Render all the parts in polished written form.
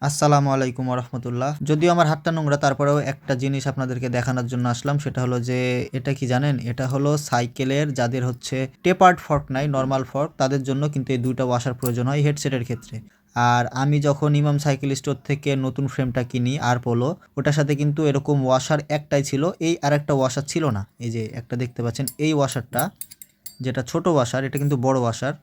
আসসালামু আলাইকুম রহমতুল্লাহ। যদিও আমার হাতটা নোংরা, তারপরেও একটা জিনিস আপনাদেরকে দেখানোর জন্য আসলাম। সেটা হলো যে এটা কি জানেন, এটা হলো সাইকেলের যাদের হচ্ছে টেপার্ড ফর্ক নাই, নর্মাল ফর্ক, তাদের জন্য কিন্তু এই দুইটা ওয়াশার প্রয়োজন হয় হেডসেটের ক্ষেত্রে। আর আমি যখন ইমাম সাইকেল স্টোর থেকে নতুন ফ্রেমটা কিনি আর পোলো, ওটার সাথে কিন্তু এরকম ওয়াশার একটাই ছিল, এই আরেকটা ওয়াশার ছিল না। এই যে একটা দেখতে পাচ্ছেন, এই ওয়াশারটা যেটা ছোট ওয়াশার, এটা কিন্তু বড় ওয়াশার,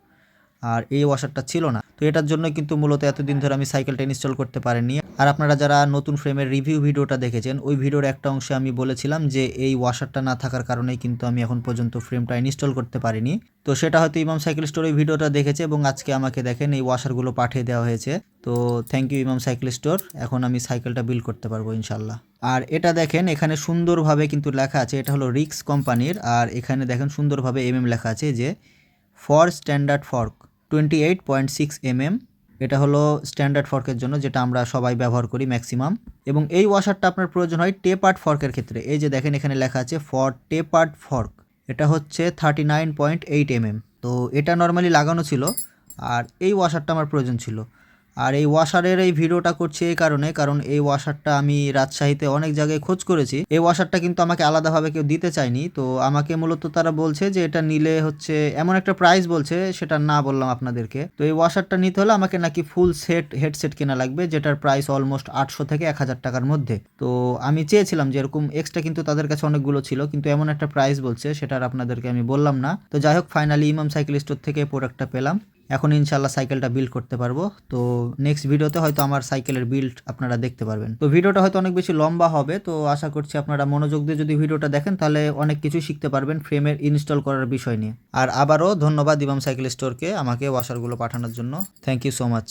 আর এই ওয়াশারটা ছিল না। তো এটার জন্য কিন্তু মূলত এতদিন ধরে আমি সাইকেলটা ইনস্টল করতে পারিনি। আর আপনারা যারা নতুন ফ্রেমের রিভিউ ভিডিওটা দেখেছেন, ওই ভিডিওর একটা অংশে আমি বলেছিলাম যে এই ওয়াশারটা না থাকার কারণেই কিন্তু আমি এখন পর্যন্ত ফ্রেমটা ইনস্টল করতে পারিনি। তো সেটা হয়তো ইমাম সাইকেল স্টোর ওই ভিডিওটা দেখেছে এবং আজকে আমাকে দেখেন এই ওয়াশারগুলো পাঠিয়ে দেওয়া হয়েছে। তো থ্যাংক ইউ ইমাম সাইকেল স্টোর। এখন আমি সাইকেলটা বিল্ড করতে পারবো ইনশাল্লাহ। আর এটা দেখেন, এখানে সুন্দরভাবে কিন্তু লেখা আছে, এটা হলো রিক্স কোম্পানির। আর এখানে দেখেন সুন্দরভাবে লেখা আছে যে ফর স্ট্যান্ডার্ড ফর্ক 28.6 এটা হলো স্ট্যান্ডার্ড ফর্কের জন্য, যেটা আমরা সবাই ব্যবহার করি ম্যাক্সিমাম। এবং এই ওয়াশারটা আপনার প্রয়োজন হয় টেপার্ড ফর্কের ক্ষেত্রে। এই যে দেখেন এখানে লেখা আছে ফর টেপার্ড ফর্ক, এটা হচ্ছে 39.8 তো এটা নর্মালি লাগানো ছিল, আর এই ওয়াশারটা আমার প্রয়োজন ছিল। আর এই ওয়াশারের এই ভিডিওটা করছি এই কারণে, কারণ এই ওয়াশারটা আমি রাজশাহীতে অনেক জায়গায় খোঁজ করেছি। এই ওয়াশারটা কিন্তু আমাকে আলাদাভাবে কেউ দিতে চায়নি। তো আমাকে মূলত তারা বলছে যে এটা নিলে হচ্ছে এমন একটা প্রাইস বলছে, সেটা না বললাম আপনাদেরকে। তো এই ওয়াশারটা নিতে হলে আমাকে নাকি ফুল সেট হেডসেট কেনা লাগবে, যেটার প্রাইস অলমোস্ট 800 থেকে 1000 টাকার মধ্যে। তো আমি চেয়েছিলাম যে এরকম এক্সট্রা, কিন্তু তাদের কাছে অনেকগুলো ছিল, কিন্তু এমন একটা প্রাইস বলছে সেটার আপনাদেরকে আমি বললাম না। তো যাই হোক, ফাইনালি ইমাম সাইকেল স্টোর থেকে প্রোডাক্টটা পেলাম। এখন ইনশাল্লাহ সাইকেলটা বিল্ড করতে পারবো। তো নেক্সট ভিডিওতে হয়তো আমার সাইকেলের বিল্ড আপনারা দেখতে পারবেন। তো ভিডিওটা হয়তো অনেক বেশি লম্বা হবে, তো আশা করছি আপনারা মনোযোগ দিয়ে যদি ভিডিওটা দেখেন তাহলে অনেক কিছু শিখতে পারবেন ফ্রেমের ইনস্টল করার বিষয় নিয়ে। আর আবারও ধন্যবাদ ইমাম সাইকেল স্টোরকে আমাকে ওয়াশারগুলো পাঠানোর জন্য। Thank you so much.